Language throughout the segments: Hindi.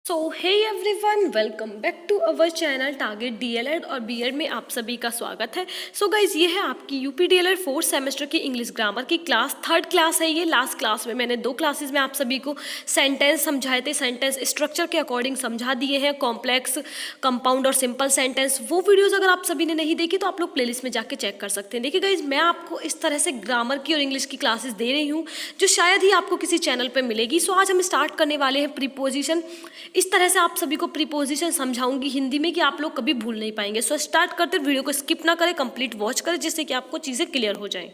So hey everyone, welcome back to our channel target DElEd और बीएड में आप सभी का स्वागत है। सो गाइज, ये है आपकी यूपी डीएलएड फोर्थ सेमेस्टर की इंग्लिश ग्रामर की क्लास, थर्ड क्लास है ये। लास्ट क्लास में मैंने 2 क्लासेस में आप सभी को सेंटेंस समझाए थे, सेंटेंस स्ट्रक्चर के अकॉर्डिंग समझा दिए हैं, कॉम्प्लेक्स, कंपाउंड और सिंपल सेंटेंस। वो वीडियोज़ अगर आप सभी ने नहीं देखी तो आप लोग प्लेलिस्ट में जाके चेक कर सकते हैं। देखिए गाइज, मैं आपको इस तरह से ग्रामर की और इंग्लिश की क्लासेस दे रही हूँ जो शायद ही आपको किसी चैनल पर मिलेगी। सो आज हम स्टार्ट करने वाले हैं प्रीपोजिशन। इस तरह से आप सभी को प्रीपोजिशन समझाऊंगी हिंदी में कि आप लोग कभी भूल नहीं पाएंगे। सो स्टार्ट करते, वीडियो को स्किप ना करें, कंप्लीट वॉच करें, जिससे कि आपको चीज़ें क्लियर हो जाएं।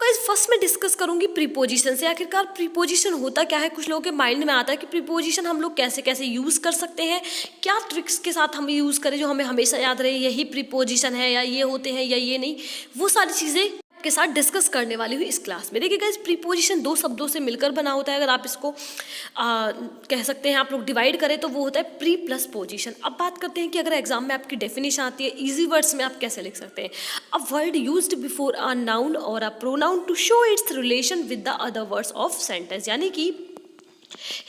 गाइस, फर्स्ट में डिस्कस करूंगी प्रीपोजिशन से। आखिरकार प्रीपोजिशन होता क्या है? कुछ लोगों के माइंड में आता है कि प्रीपोजिशन हम लोग कैसे कैसे यूज़ कर सकते हैं, क्या ट्रिक्स के साथ हम यूज़ करें जो हमें हमेशा याद रहे, यही प्रीपोजिशन है या ये होते हैं या ये नहीं। वो सारी चीज़ें के साथ डिस्कस करने वाली हुई इस क्लास में। देखिए गाइस, प्रीपोजिशन 2 शब्दों से मिलकर बना होता है। अगर आप इसको कह सकते हैं, आप लोग डिवाइड करें तो वो होता है प्री प्लस पोजिशन। अब बात करते हैं कि अगर एग्जाम में आपकी डेफिनेशन आती है, इजी वर्ड्स में आप कैसे लिख सकते हैं। A word used before a noun और a pronoun to show its relation with the other words of sentence. यानी कि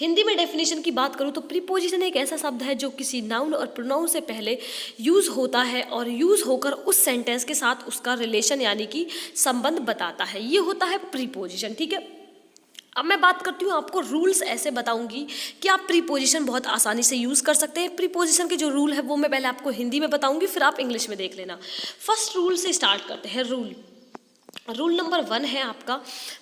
हिंदी में डेफिनेशन की बात करूँ तो प्रीपोजिशन एक ऐसा शब्द है जो किसी नाउन और प्रोनाउन से पहले यूज़ होता है और यूज़ होकर उस सेंटेंस के साथ उसका रिलेशन यानी कि संबंध बताता है। ये होता है प्रीपोजिशन। ठीक है, अब मैं बात करती हूँ, आपको रूल्स ऐसे बताऊंगी कि आप प्रीपोजिशन बहुत आसानी से यूज़ कर सकते हैं। प्रीपोजिशन के जो रूल है वो मैं पहले आपको हिंदी में बताऊंगी, फिर आप इंग्लिश में देख लेना। फर्स्ट रूल से स्टार्ट करते हैं। रूल नंबर 1 है आपका,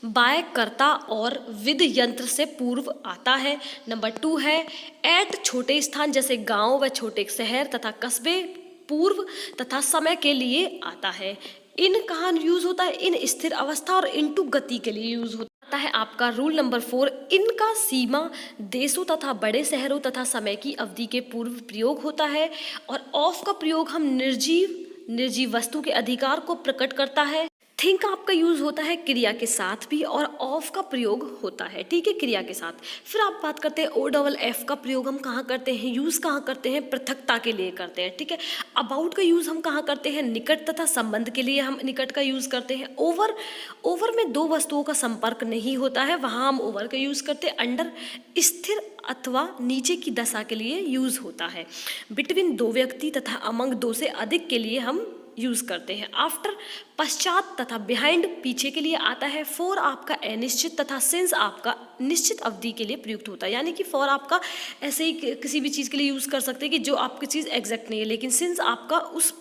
बाय, कर्ता और विद यंत्र से पूर्व आता है। नंबर 2 है एट, छोटे स्थान जैसे गांव व छोटे शहर तथा कस्बे पूर्व तथा समय के लिए आता है। इन कहाँ यूज होता है? इन स्थिर अवस्था और इनटू गति के लिए यूज होता है। आपका रूल नंबर 4, इनका सीमा देशों तथा बड़े शहरों तथा समय की अवधि के पूर्व प्रयोग होता है। और ऑफ का प्रयोग हम निर्जीव वस्तु के अधिकार को प्रकट करता है। थिंक आपका यूज होता है क्रिया के साथ भी और ऑफ का प्रयोग होता है। ठीक है, क्रिया के साथ। फिर आप बात करते हैं ओ डबल एफ का प्रयोग हम कहाँ करते हैं, यूज कहाँ करते हैं? पृथकता के लिए करते हैं। ठीक है, अबाउट का यूज हम कहाँ करते हैं? निकट तथा संबंध के लिए हम निकट का यूज करते हैं। ओवर में 2 वस्तुओं का संपर्क नहीं होता है, वहां हम ओवर का यूज करते हैं। अंडर स्थिर अथवा नीचे की दशा के लिए यूज होता है। बिटवीन 2 व्यक्ति तथा अमंग 2 से अधिक के लिए हम यूज करते हैं। आफ्टर पश्चात तथा बिहाइंड पीछे के लिए आता है। फॉर आपका अनिश्चित तथा सिंस आपका निश्चित अवधि के लिए प्रयुक्त होता है। यानी कि फॉर आपका ऐसे ही किसी भी चीज़ के लिए यूज़ कर सकते हैं कि जो आपकी चीज़ एग्जैक्ट नहीं है, लेकिन सिंस आपका उस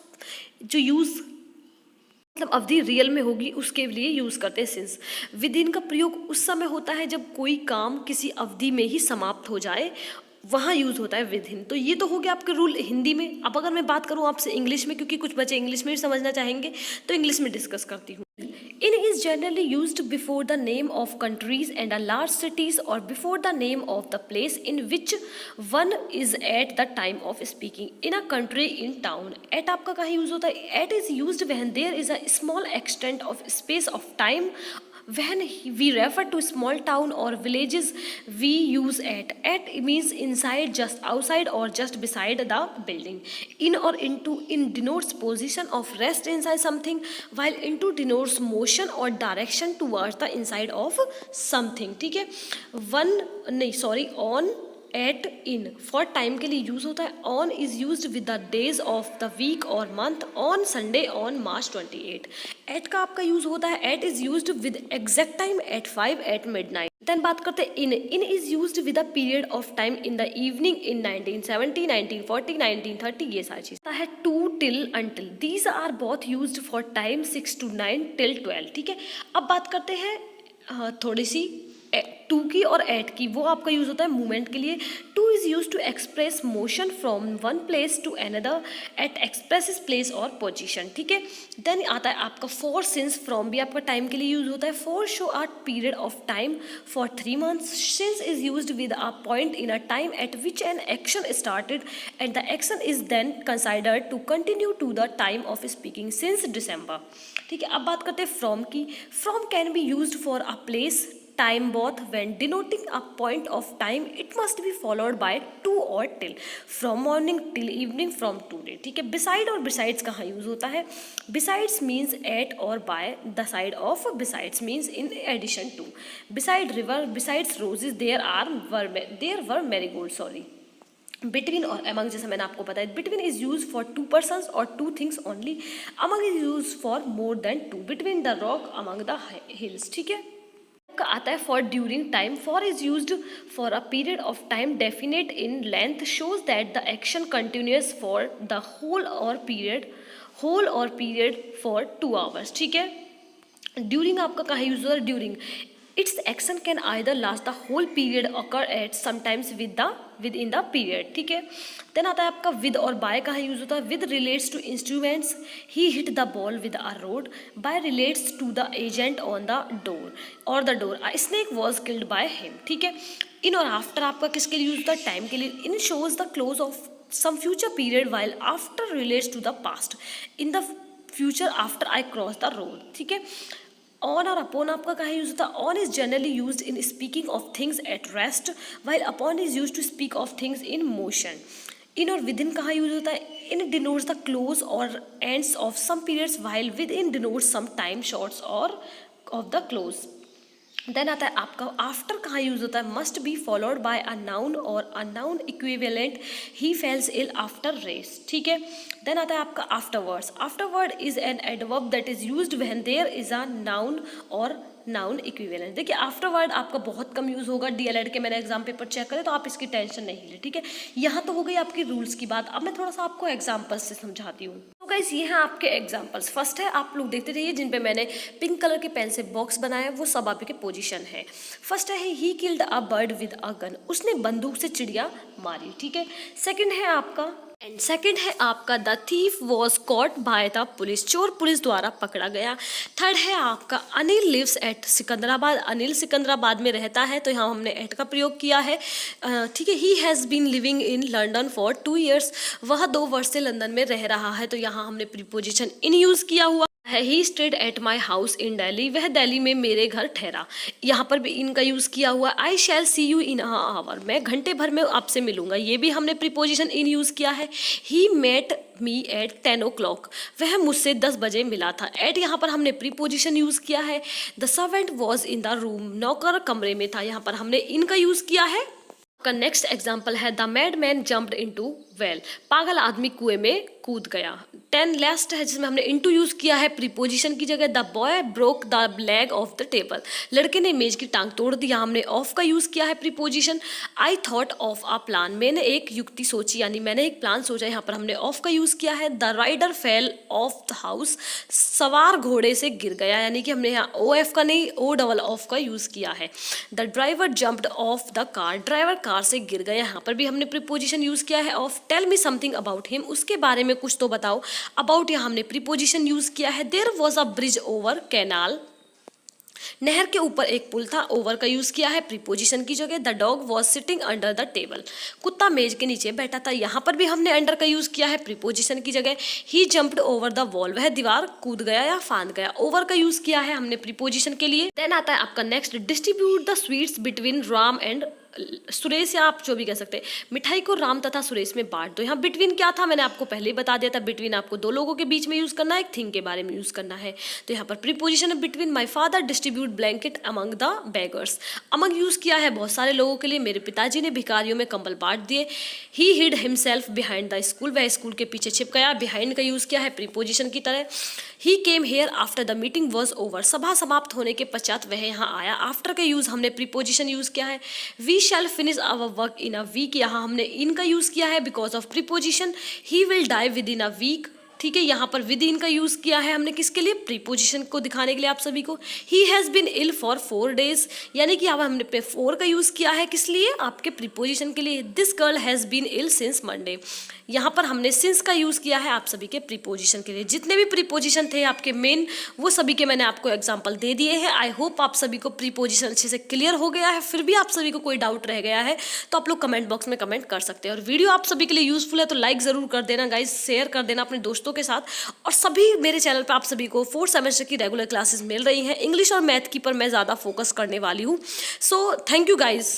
जो यूज़ मतलब अवधि रियल में होगी उसके लिए यूज़ करते हैं सिंस। विद इन का प्रयोग उस समय होता है जब कोई काम किसी अवधि में ही समाप्त हो जाए, वहाँ यूज़ होता है विद इन। तो ये तो हो गया आपके रूल हिंदी में। अब अगर मैं बात करूँ आपसे इंग्लिश में, क्योंकि कुछ बच्चे इंग्लिश में भी समझना चाहेंगे, तो इंग्लिश में डिस्कस करती हूँ। In is generally used before the name of countries and a large cities और before the name of the place in which one is at the time of speaking. In a country, in town. At आपका कहाँ यूज होता है? At is used when there is a small extent of space of time. When we refer to small town or villages, we use at. At means inside, just outside, or just beside the building. In or into, in denotes position of rest inside something, while into denotes motion or direction towards the inside of something. ठीक है, on, at, in for time के लिए यूज होता है। On is use with the days of the week और month. On Sunday, on March 28। At का आपका यूज होता है, at is use with exact time at 5 at midnight. Then बात करते हैं in is use with a period of time in the evening in 1970, 1940, 1930। ये सारी चीज है। To, till, until, these are both used for time 6 to 9 till 12। ठीक है, अब बात करते हैं थोड़ी सी टू की और एट की। वो आपका यूज होता है मूवमेंट के लिए। To is use to express motion from one place to another at express place or position. ठीक है, देन आता है आपका फॉर, सिंस, फ्रॉम भी आपका टाइम के लिए यूज होता है। For show a period of time for 3 months। Since is use with a point in a time at which an action started and the action is then considered to continue to the time of speaking since December. ठीक है, अब बात करते हैं फ्रॉम की। From can be use for a place, time both. When denoting a point of time, it must be followed by to or till। from morning till evening, from today। ठीक है, beside और besides कहाँ यूज होता है? besides means at or by the side of, besides means in addition to। beside river, besides roses there were marigolds, sorry। Between और अमंग जैसे मैंने आपको बताया, between is use for two persons और two things only, among is use for more than two, between the rock among the hills, ठीक है। का आता है for during time, for is used for a period of time definite in length, shows that the action continuous for the whole और पीरियड फॉर 2 आवर्स, ठीक है। ड्यूरिंग आपका कहाँ यूज होता है, during its action can either last the whole period occur at sometimes within the period, ठीक है। देन आता है आपका विद और बाय कहाँ यूज होता है, with relates to instruments, he hit the ball with a rod, by relates to the agent on the door और the door, a snake was killed by him, ठीक है। इन और आफ्टर आपका किसके लिए यूज होता है, टाइम के लिए। In shows the close of some future period while after relates to the past, in the future after I cross the road, ठीक है। ऑन और अपॉन आपका कहाँ यूज होता है, on is generally use in speaking of things at rest, while upon is use to speak of things in motion. In और विद इन कहाँ यूज होता है, इन डिनोट्स द क्लोज और ends of some periods, while within denotes some time shorts और ऑफ द क्लोज। देन आता है आपका आफ्टर कहाँ यूज होता है, must be followed by a noun और a noun equivalent, he falls ill after race, ठीक है। देन आता है आपका afterwards, afterward is an adverb that is used when there is a noun और नाउन इक्विवेलेंट। देखिए आफ्टरवर्ड आपका बहुत कम यूज होगा, डीएलएड के मैंने एग्जाम पेपर चेक करे तो आप इसकी टेंशन नहीं ले, ठीक है। यहाँ तो हो गई आपकी रूल्स की बात, अब मैं थोड़ा सा आपको एग्जाम्पल्स से समझाती हूँ। तो गाइस ये हैं आपके एग्जाम्पल्स। फर्स्ट है, आप लोग देखते रहिए, जिन पे मैंने पिंक कलर के पेन से बॉक्स बनाया वो सब आपके पोजीशन है। फर्स्ट है he killed a bird with a gun, उसने बंदूक से चिड़िया मारी, ठीक है। सेकंड है आपका the thief was caught by the police, चोर पुलिस द्वारा पकड़ा गया। थर्ड है आपका अनिल लिव्स एट सिकंदराबाद, अनिल सिकंदराबाद में रहता है, तो यहाँ हमने एट का प्रयोग किया है, ठीक है। He has been living in London for 2 years, वह 2 वर्ष से लंदन में रह रहा है, तो यहाँ हमने प्रीपोजिशन इन यूज़ किया हुआ है। He stayed at my house in Delhi, वह दिल्ली में मेरे घर ठहरा, यहाँ पर भी इनका यूज़ किया हुआ। आई शैल सी यू इन अ आवर, मैं घंटे भर में आपसे मिलूंगा, ये भी हमने प्रीपोजिशन इन यूज़ किया है। ही मेट मी एट 10 o'clock, वह मुझसे 10 बजे मिला था। एट यहाँ पर हमने प्रीपोजिशन यूज़ किया है। The servant was in the room, नौकर कमरे में था, यहाँ पर हमने इनका यूज़ किया है। का नेक्स्ट एग्जाम्पल है the mad man jumped into well, पागल आदमी कुएं में कूद गया। 10 लास्ट है जिसमें हमने इनटू यूज किया है प्रीपोजिशन की जगह। The boy broke the leg of the table, लड़के ने मेज की टांग तोड़ दी, यहाँ हमने ऑफ का यूज किया है preposition. I thought of a plan, मैंने एक युक्ति सोची, यानी मैंने एक प्लान सोचा, यहाँ पर हमने ऑफ का यूज किया है। The rider fell off the house, सवार घोड़े से गिर गया, यानी कि हमने यहाँ ओ एफ का नहीं ओ डबल ऑफ का यूज किया है। The driver jumped of the car, driver car से गिर गया, यहाँ पर भी हमने प्रीपोजिशन यूज किया है of. Tell me something about him, उसके बारे में कुछ तो बताओ। अबाउट यहाँ हमने प्रीपोजिशन यूज किया है। There was a bridge over canal, नहर के ऊपर एक पुल था, ओवर का यूज किया है प्रीपोजिशन की जगह। The dog was sitting under the table, कुत्ता मेज के नीचे बैठा था, यहाँ पर भी हमने अंडर का यूज किया है प्रीपोजिशन की जगह। ही जंप्ड ओवर द वॉल, वह दीवार कूद गया या फांद गया, ओवर का यूज किया है हमने प्रीपोजिशन के लिए। देन आता है आपका next, distribute the sweets between Ram and Suresh, या आप जो भी कह सकते हैं, मिठाई को राम तथा सुरेश में बांट दो। यहाँ बिटवीन क्या था मैंने आपको पहले ही बता दिया था, बिटवीन आपको 2 लोगों के बीच में यूज करना है, एक थिंग के बारे में यूज करना है, तो यहाँ पर प्रीपोजिशन है between. My father distribute blanket among the beggars, among use किया है बहुत सारे लोगों के लिए, मेरे पिताजी ने भिखारियों में कंबल बांट दिए। ही hide himself behind the school, वह स्कूल के पीछे छिप गया, बिहाइंड का यूज किया है प्रीपोजिशन की तरह। He came here after the meeting was over, सभा समाप्त होने के पश्चात वह यहाँ आया, आफ्टर का यूज हमने प्रीपोजिशन यूज किया है। We shall finish our work in a week, यहाँ हमने इन का यूज किया है because of preposition. He will die within a week, ठीक है, यहाँ पर विद इन का यूज किया है हमने किसके लिए, प्रीपोजिशन को दिखाने के लिए आप सभी को। He has been ill for 4 days, यानी कि अब हमने पे 4 का यूज किया है किस लिए, आपके प्रीपोजिशन के लिए। This girl has been ill since Monday, यहाँ पर हमने सिंस का यूज किया है आप सभी के प्रीपोजिशन के लिए। जितने भी प्रीपोजिशन थे आपके मेन, वो सभी के मैंने आपको एग्जाम्पल दे दिए हैं। आई होप आप सभी को प्रीपोजिशन अच्छे से क्लियर हो गया है। फिर भी आप सभी को कोई डाउट रह गया है तो आप लोग कमेंट बॉक्स में कमेंट कर सकते हैं। और वीडियो आप सभी के लिए यूजफुल है तो लाइक जरूर कर देना गाइज, शेयर कर देना अपने दोस्तों के साथ। और सभी मेरे चैनल पर आप सभी को 4th सेमेस्टर की रेगुलर क्लासेस मिल रही हैं, इंग्लिश और मैथ की पर मैं ज़्यादा फोकस करने वाली हूँ। So thank you guys.